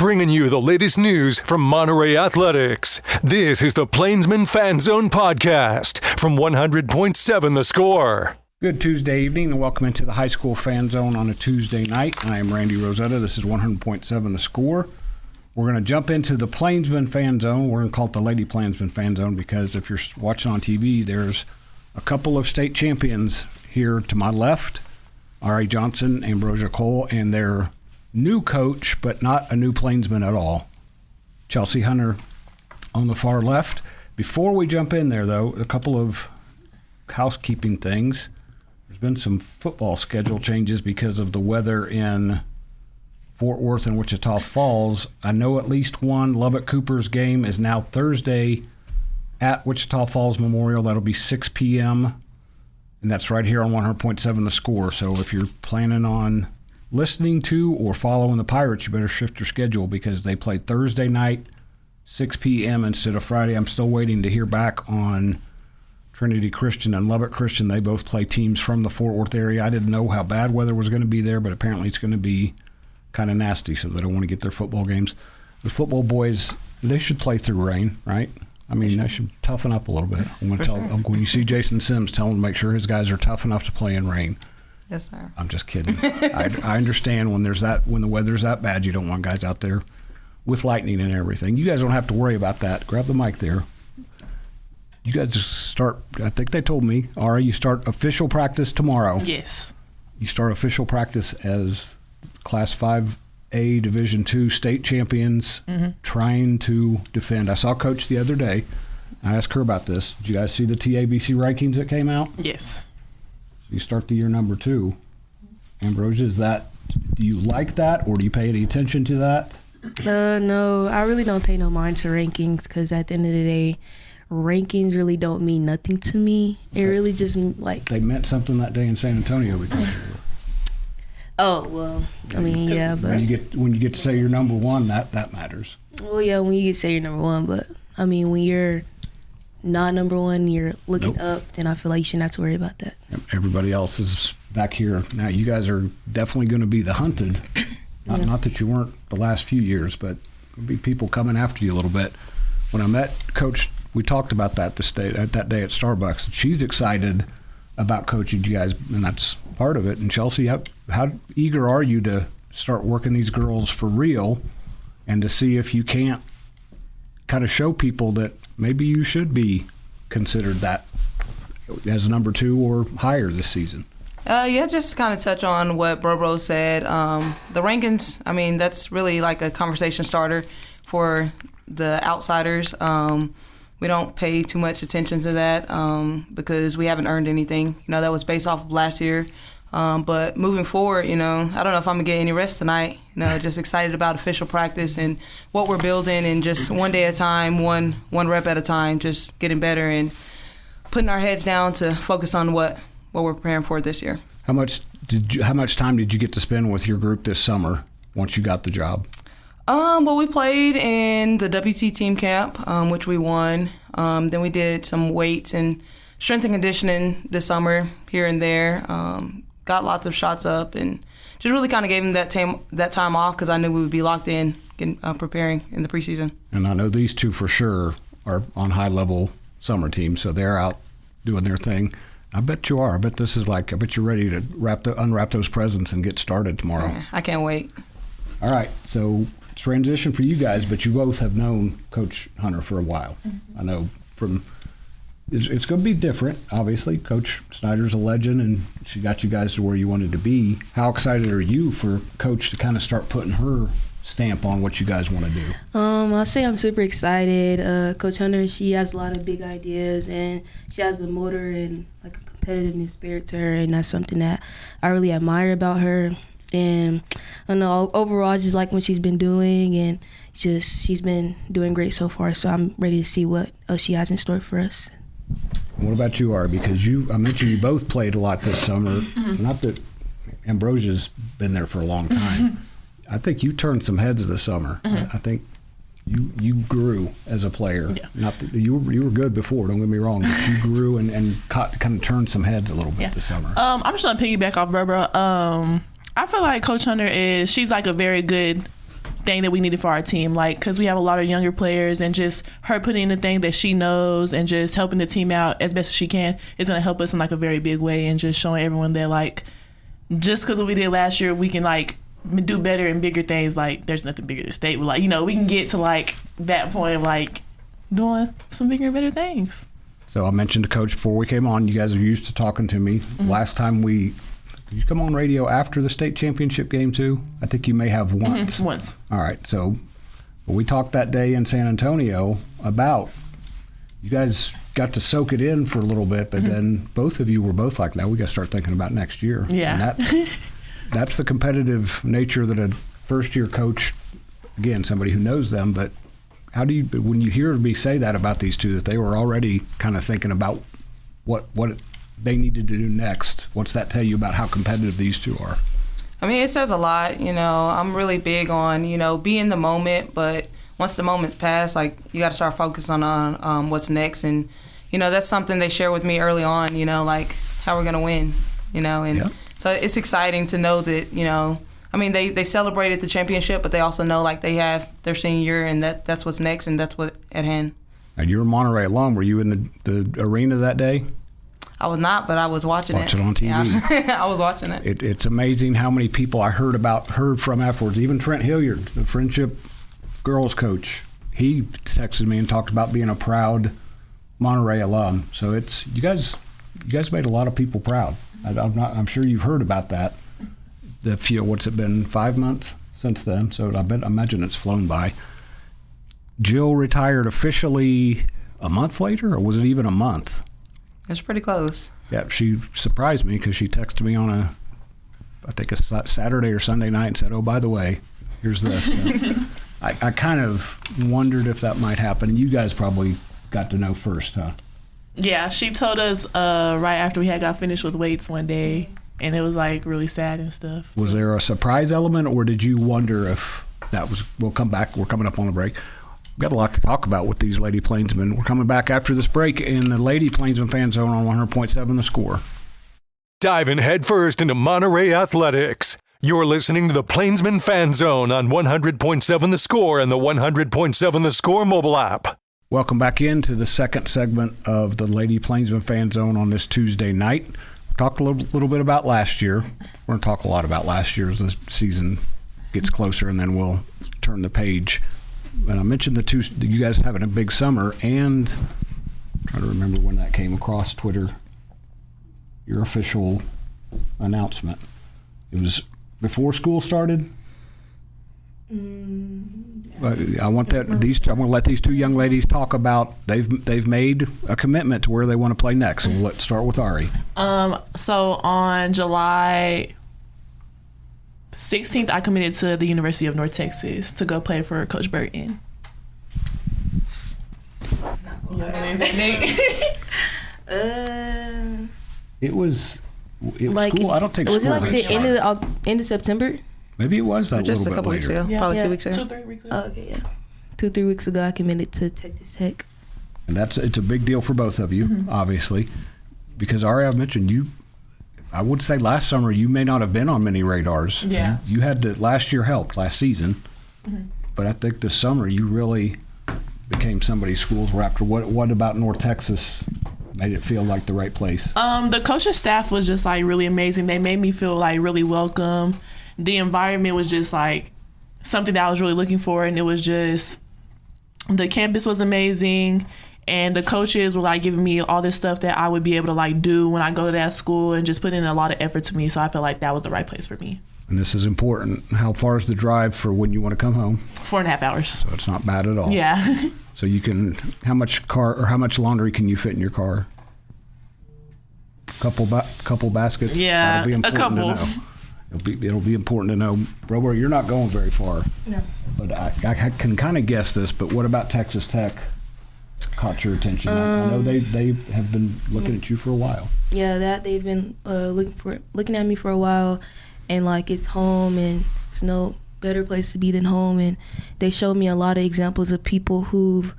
bringing you the latest news from Monterey Athletics. This is the Plainsman Fan Zone podcast from 100.7 The Score. Good Tuesday evening and welcome into the High School Fan Zone on a Tuesday night. I am Randy Rosetta. This is 100.7 The Score. We're going to jump into the Plainsman Fan Zone. We're going to call it the Lady Plainsman Fan Zone because if you're watching on TV, there's a couple of state champions here to my left, R.A. Johnson, Ambrosia Cole, and their new coach, but not a new Plainsman at all, Chelsea Hunter on the far left. Before we jump in there, though, a couple of housekeeping things. There's been some football schedule changes because of the weather in Fort Worth and Wichita Falls. I know at least one Lubbock Cooper's game is now Thursday at Wichita Falls Memorial. That'll be 6 p.m., and that's right here on 100.7 The Score. So if you're planning on listening to or following the Pirates, you better shift your schedule because they play Thursday night, 6 p.m. instead of Friday. I'm still waiting to hear back on Trinity Christian and Lubbock Christian. They both play teams from the Fort Worth area. I didn't know how bad weather was going to be there, but apparently it's going to be kind of nasty, so they don't want to get their football games. The football boys, they should play through rain, right? I mean, they should toughen up a little bit. I'm going to tell when you see Jason Sims, tell him to make sure his guys are tough enough to play in rain. Yes, sir. I'm just kidding. I understand when the weather's that bad, you don't want guys out there with lightning and everything. You guys don't have to worry about that. Grab the mic there. You guys just start, I think they told me, Ari, you start official practice tomorrow. Yes. You start official practice as Class 5A Division II state champions trying to defend. I saw Coach the other day. I asked her about this. Did you guys see the TABC rankings that came out? Yes. So you start the year number 2. Ambrosia, do you like that or do you pay any attention to that? No, I really don't pay no mind to rankings because at the end of the day, rankings really don't mean nothing to me. It really just like... They meant something that day in San Antonio because... Oh, well, I mean, yeah, but... When you get to say you're number 1, that matters. Well, yeah, when you get to say you're number 1, but, I mean, when you're not number 1, you're looking up, then I feel like you shouldn't have to worry about that. Everybody else is back here. Now, you guys are definitely going to be the hunted. Not that you weren't the last few years, but there'll be people coming after you a little bit. When I met Coach, we talked about that that day at Starbucks. She's excited about coaching you guys, and that's part of it. And Chelsea, how eager are you to start working these girls for real and to see if you can't kind of show people that maybe you should be considered that as number 2 or higher this season? Yeah, just kind of touch on what Bro said. The rankings, I mean, that's really like a conversation starter for the outsiders. We don't pay too much attention to that because we haven't earned anything. You know, that was based off of last year. But moving forward, you know, I don't know if I'm going to get any rest tonight. You know, just excited about official practice and what we're building and just one day at a time, one rep at a time, just getting better and putting our heads down to focus on what we're preparing for this year. How much time did you get to spend with your group this summer once you got the job? Well, we played in the WT team camp, which we won. Then we did some weights and strength and conditioning this summer here and there. Got lots of shots up and just really kind of gave them that time off because I knew we would be locked in preparing in the preseason. And I know these two for sure are on high-level summer teams, so they're out doing their thing. I bet you are. I bet you're ready to unwrap those presents and get started tomorrow. Yeah, I can't wait. All right, so transition for you guys, but you both have known Coach Hunter for a while. I know it's going to be different, obviously. Coach Snyder's a legend, and she got you guys to where you wanted to be. How excited are you for Coach to kind of start putting her stamp on what you guys want to do? I'll say I'm super excited. Coach Hunter, she has a lot of big ideas, and she has a motor and like a competitiveness spirit to her, and that's something that I really admire about her. And I know overall, I just like what she's been doing, and she's been doing great so far. So I'm ready to see what else she has in store for us. What about you, Ari? Because I mentioned you both played a lot this summer. Not that Ambrosia's been there for a long time. I think you turned some heads this summer. I think you grew as a player. Yeah. Not that you were good before. Don't get me wrong, but you grew and kind of turned some heads a little bit this summer. I'm just gonna piggyback off Barbara. I feel like Coach Hunter she's like a very good thing that we needed for our team, like, because we have a lot of younger players, and just her putting in the thing that she knows and just helping the team out as best as she can is going to help us in like a very big way, and just showing everyone that like just because what we did last year, we can like do better and bigger things. Like, there's nothing bigger than state, but like, you know, we can get to like that point of like doing some bigger and better things. So I mentioned to Coach before we came on, you guys are used to talking to me. Last time did you come on radio after the state championship game too? I think you may have once. Once. All right. So we talked that day in San Antonio about, you guys got to soak it in for a little bit, but then both of you were both like, now we got to start thinking about next year. Yeah. And that's the competitive nature that a first-year coach, again, somebody who knows them, but how do you, when you hear me say that about these two, that they were already kind of thinking about what they needed to do next, what's that tell you about how competitive these two are? I mean, it says a lot. You know, I'm really big on, you know, be in the moment, but once the moment's passed, like, you got to start focusing on what's next. And, you know, that's something they share with me early on, you know, like how we're going to win, you know. And so it's exciting to know that, you know, I mean, they celebrated the championship, but they also know, like, they have their senior year, and that's what's next, and that's what at hand. And you're a Monterey alum. Were you in the arena that day? I was not, but I was watching it. Watch it on TV. Yeah. I was watching it. It's amazing how many people I heard from afterwards. Even Trent Hilliard, the friendship girls coach, he texted me and talked about being a proud Monterey alum. So it's you guys made a lot of people proud. I'm sure you've heard about that. What's it been, 5 months since then? So I imagine it's flown by. Jill retired officially a month later, or was it even a month? It's pretty close. Yeah, she surprised me because she texted me on I think a Saturday or Sunday night and said, "Oh, by the way, here's this." So I kind of wondered if that might happen. You guys probably got to know first, huh? Yeah, she told us right after we had got finished with weights one day, and it was like really sad and stuff. Was there a surprise element, or did you wonder if that was? We'll come back. We're coming up on a break. We've got a lot to talk about with these Lady Plainsmen. We're coming back after this break in the Lady Plainsman Fan Zone on 100.7 The Score. Diving headfirst into Monterey athletics. You're listening to the Plainsman Fan Zone on 100.7 The Score and the 100.7 The Score mobile app. Welcome back into the second segment of the Lady Plainsman Fan Zone on this Tuesday night. Talked a little bit about last year. We're going to talk a lot about last year as the season gets closer, and then we'll turn the page. And I mentioned you guys having a big summer, and I'm trying to remember when that came across Twitter, your official announcement. It was before school started? I want that. I'm going to let these two young ladies talk about. They've made a commitment to where they want to play next. So let's start with Ari. So on July 16th, I committed to the University of North Texas to go play for Coach Burton. It was like, school. I don't think was school. Was it like the end of September? Maybe it was that just little a couple bit weeks later. ago. Probably 2 weeks ago. 2-3 weeks ago. Oh, okay, yeah. 2-3 weeks ago, I committed to Texas Tech. And it's a big deal for both of you, obviously, because Ari, I mentioned you. I would say last summer you may not have been on many radars. Yeah. You had to. Last year helped. Last season, but I think this summer you really became somebody's school's raptor. What about North Texas made it feel like the right place? The coaching staff was just like really amazing. They made me feel like really welcome. The environment was just like something that I was really looking for, and it was just the campus was amazing, and the coaches were like giving me all this stuff that I would be able to like do when I go to that school, and just putting in a lot of effort to me. So I felt like that was the right place for me. And this is important. How far is the drive for when you want to come home? 4.5 hours. So it's not bad at all. Yeah. So you can. How much laundry can you fit in your car? Couple baskets. Yeah, That'll be important a couple. To know. It'll be important to know. Robo, you're not going very far. No. But I can kind of guess this. But what about Texas Tech caught your attention? I know they have been looking at you for a while. Yeah, that they've been looking at me for a while, and like it's home, and it's no better place to be than home. And they showed me a lot of examples of people who've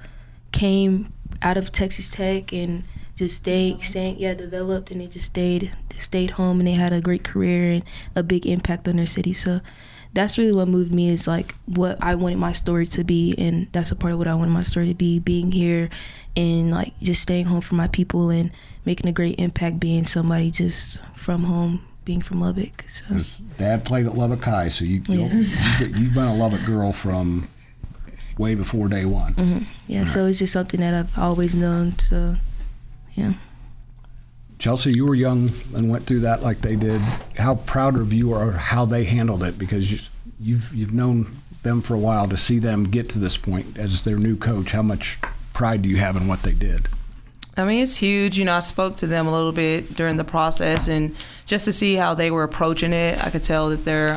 came out of Texas Tech and just developed, and they just stayed home, and they had a great career and a big impact on their city. So that's really what moved me, is like what I wanted my story to be, and that's a part of what I wanted my story to be, being here and like just staying home for my people and making a great impact, being somebody just from home, being from Lubbock. So. His dad played at Lubbock High, so you've been a Lubbock girl from way before day one. Mm-hmm. Yeah, so it's just something that I've always known. So, yeah. Chelsea, you were young and went through that like they did. How proud of you are how they handled it, because you've known them for a while. To see them get to this point as their new coach, how much pride do you have in what they did? I mean, it's huge. I spoke to them a little bit during the process, and just to see how they were approaching it, I could tell that their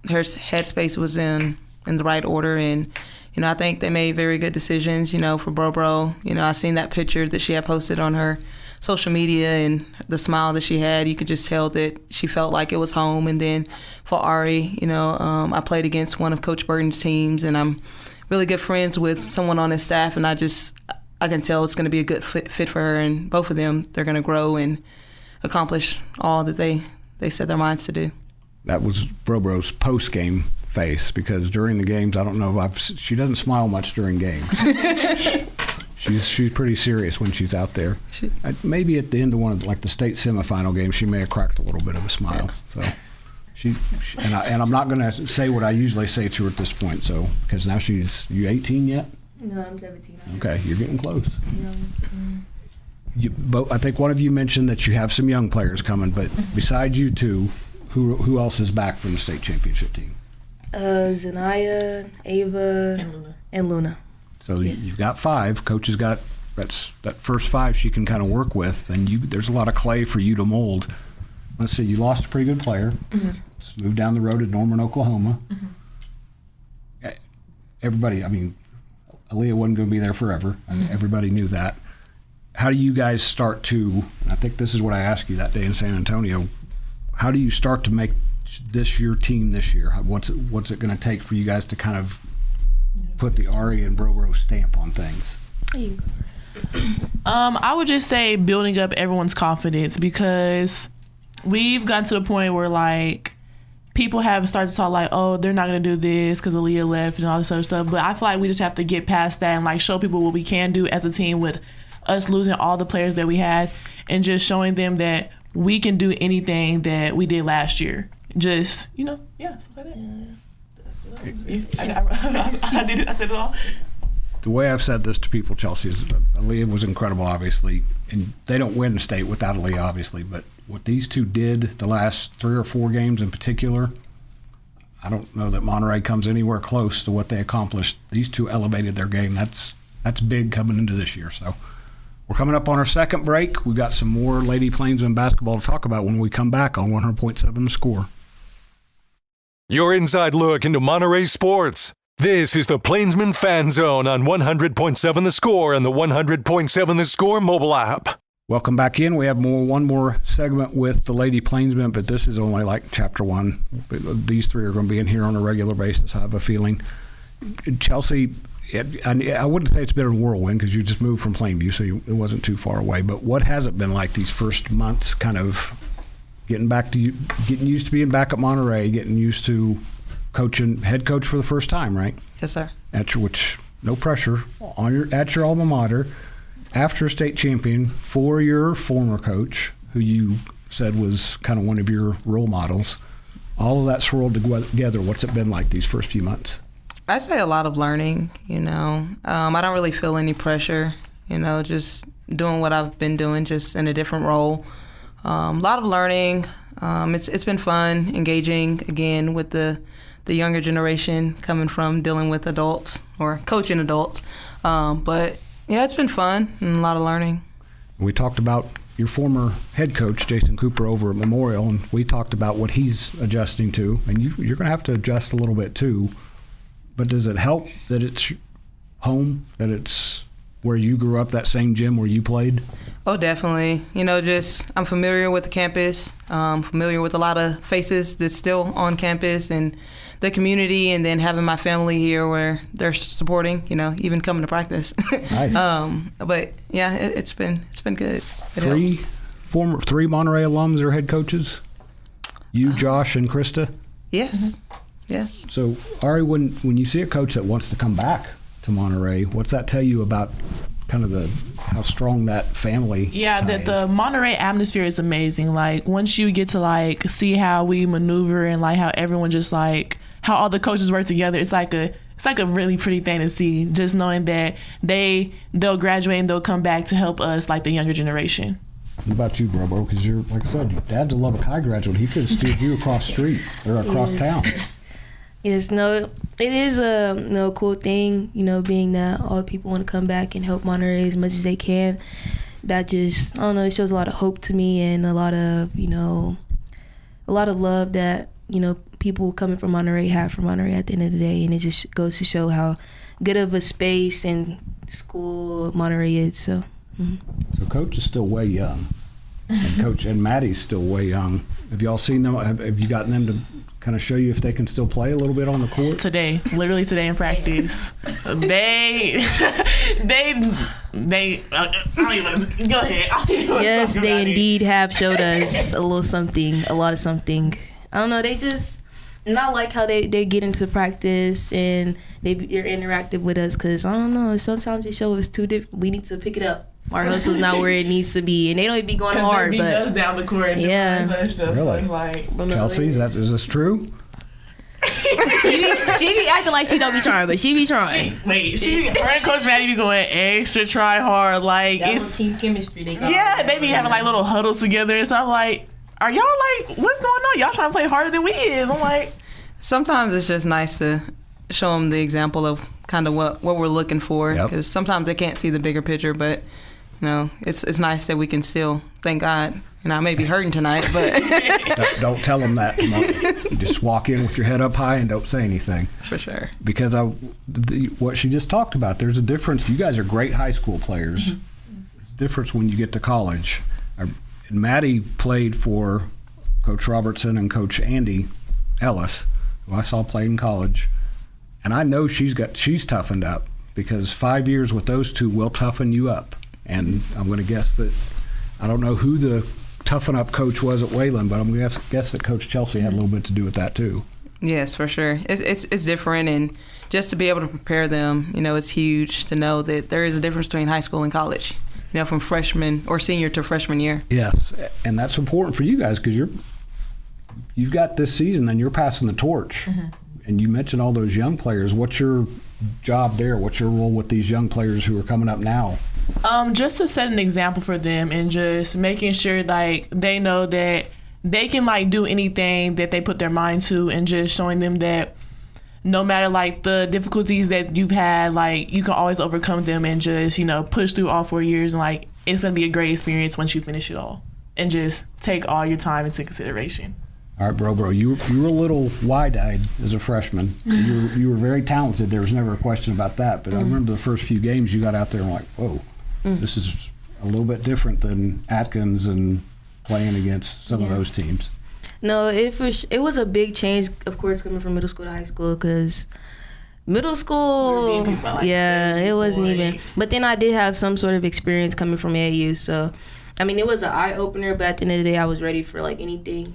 headspace was in the right order. And, I think they made very good decisions, for Bro. I seen that picture that she had posted on her social media, and the smile that she had, you could just tell that she felt like it was home. And then for Ari, I played against one of Coach Burton's teams, and I'm really good friends with someone on his staff, and I can tell it's going to be a good fit for her, and both of them, they're going to grow and accomplish all that they set their minds to do. That was Bro's post-game face, because during the games, I don't know if she doesn't smile much during games. She's pretty serious when she's out there. Maybe at the end of one of the state semifinal games, she may have cracked a little bit of a smile. Yeah. So and I'm not going to say what I usually say to her at this point. So because now you 18 yet? No, I'm 17. Okay, you're getting close. Yeah. I think one of you mentioned that you have some young players coming, but besides you two, who else is back from the state championship team? Zanaya, Ava, and Luna. So yes. You've got 5. Coach has got that first 5 she can kind of work with, and there's a lot of clay for you to mold. Let's see, you lost a pretty good player. Mm-hmm. Let's move down the road to Norman, Oklahoma. Mm-hmm. Everybody, Aaliyah wasn't going to be there forever. Mm-hmm. Everybody knew that. How do you guys start to, I think this is what I asked you that day in San Antonio, how do you start to make this your team this year? What's it going to take for you guys to kind of put the Ari and Bro stamp on things? I would just say building up everyone's confidence, because we've gotten to the point where people have started to talk oh, they're not going to do this because Aaliyah left and all this other stuff. But I feel like we just have to get past that and show people what we can do as a team with us losing all the players that we had, and just showing them that we can do anything that we did last year. Just, stuff like that. I did it. I said it all. The way I've said this to people, Chelsea, is Aaliyah was incredible, obviously, and they don't win state without Aaliyah, obviously. But what these two did the last 3 or 4 games in particular, I don't know that Monterey comes anywhere close to what they accomplished. These two elevated their game. That's big coming into this year. So we're coming up on our second break. We've got some more Lady Plainsman basketball to talk about when we come back on 100.7 The Score. Your inside look into Monterey sports. This is the Plainsman Fan Zone on 100.7 The Score and the 100.7 The Score mobile app. Welcome back in. We have one more segment with the Lady Plainsmen, but this is only chapter 1. These 3 are going to be in here on a regular basis, I have a feeling. Chelsea, I wouldn't say it's been a whirlwind because you just moved from Plainview, so it wasn't too far away. But what has it been like these first months, kind of getting used to being back at Monterey, getting used to head coach for the first time, right? Yes, sir. Which no pressure at your alma mater, after a state champion, for your former coach, who you said was kind of one of your role models. All of that swirled together. What's it been like these first few months? I'd say a lot of learning. I don't really feel any pressure. Just doing what I've been doing, just in a different role. A lot of learning. It's been fun, engaging again with the younger generation, coming from dealing with adults or coaching adults. But yeah, it's been fun and a lot of learning. We talked about your former head coach, Jason Cooper, over at Memorial, and we talked about what he's adjusting to, and you're going to have to adjust a little bit too. But does it help that it's home, that it's where you grew up, that same gym where you played? Oh, definitely. I'm familiar with the campus, familiar with a lot of faces that's still on campus and the community, and then having my family here where they're supporting, even coming to practice. Nice. But yeah, it's been good. Three Monterey alums are head coaches? You, Josh, and Krista? Yes. Yes. So, Ari, when you see a coach that wants to come back to Monterey, what's that tell you about kind of how strong that family tie is? The Monterey atmosphere is amazing. Like, once you get to, like, see how we maneuver and, like, how everyone just, like, how all the coaches work together, it's like a really pretty thing to see, just knowing that they'll graduate and they'll come back to help us, like, the younger generation. What about you, Bro? Because you're, like I said, your dad's a Lubbock High graduate. He could have steered you across the street or across town. Yes, no, it is a cool thing, being that all the people want to come back and help Monterey as much as they can. That just, I don't know, it shows a lot of hope to me and a lot of love that, people coming from Monterey have for Monterey at the end of the day. And it just goes to show how good of a space and school Monterey is. So, So Coach is still way young. And Maddie's still way young. Have y'all seen them? Have you gotten them to kind of show you if they can still play a little bit on the court? Literally today in practice. They I don't even, go ahead. Yes, they indeed have showed us a lot of something. I don't know, they just not like how they get into practice and they're interactive with us, because I don't know, sometimes they show us too different. We need to pick it up. Our hustle's not where it needs to be, and they don't even be going hard. They beat us down the court and stuff. Really? So it's like, Chelsea, is this true? she be acting like she don't be trying, but she be trying. Her and Coach Maddie be going extra try hard. Like, that it's team chemistry. They be having like little huddles together, and so I'm like, are y'all like, what's going on? Y'all trying to play harder than we is. I'm like, sometimes it's just nice to show them the example of kind of what we're looking for, because sometimes they can't see the bigger picture, but it's nice that we can still, thank God. And I may be hurting tonight, but don't tell them that. You just walk in with your head up high and don't say anything. For sure. Because what she just talked about, there's a difference. You guys are great high school players. There's a difference when you get to college. Maddie played for Coach Robertson and Coach Andy Ellis, who I saw play in college, and I know she's toughened up, because 5 years with those two will toughen you up. And I'm going to guess that, I don't know who the toughen up coach was at Wayland, but I'm going to guess that Coach Chelsea had a little bit to do with that too. Yes, for sure. It's different, and just to be able to prepare them, it's huge to know that there is a difference between high school and college, from freshman or senior to freshman year. Yes, and that's important for you guys, because you've got this season and you're passing the torch. Mm-hmm. And you mentioned all those young players. What's your job there? What's your role with these young players who are coming up now? Just to set an example for them and just making sure like they know that they can like do anything that they put their mind to, and just showing them that no matter like the difficulties that you've had, like you can always overcome them, and just push through all 4 years, and like it's gonna be a great experience once you finish it all, and just take all your time into consideration. All right, bro, you were a little wide-eyed as a freshman. You were very talented. There was never a question about that. But I remember the first few games you got out there and like, whoa, this is a little bit different than Atkins and playing against some of those teams. No, it was a big change, of course, coming from middle school to high school, because middle school, it wasn't even. But then I did have some sort of experience coming from AAU. So, I mean, it was an eye-opener, but at the end of the day, I was ready for, like, anything.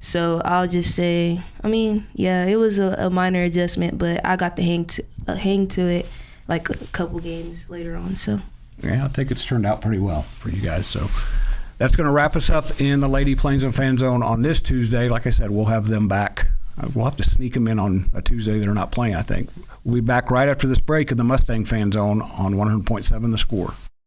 So I'll just say, it was a minor adjustment, but I got the hang to it like a couple games later on. So I think it's turned out pretty well for you guys. So that's going to wrap us up in the Lady Plainsman Fan Zone on this Tuesday. Like I said, we'll have them back. We'll have to sneak them in on a Tuesday that are not playing, I think. We'll be back right after this break in the Mustang Fan Zone on 100.7 The Score.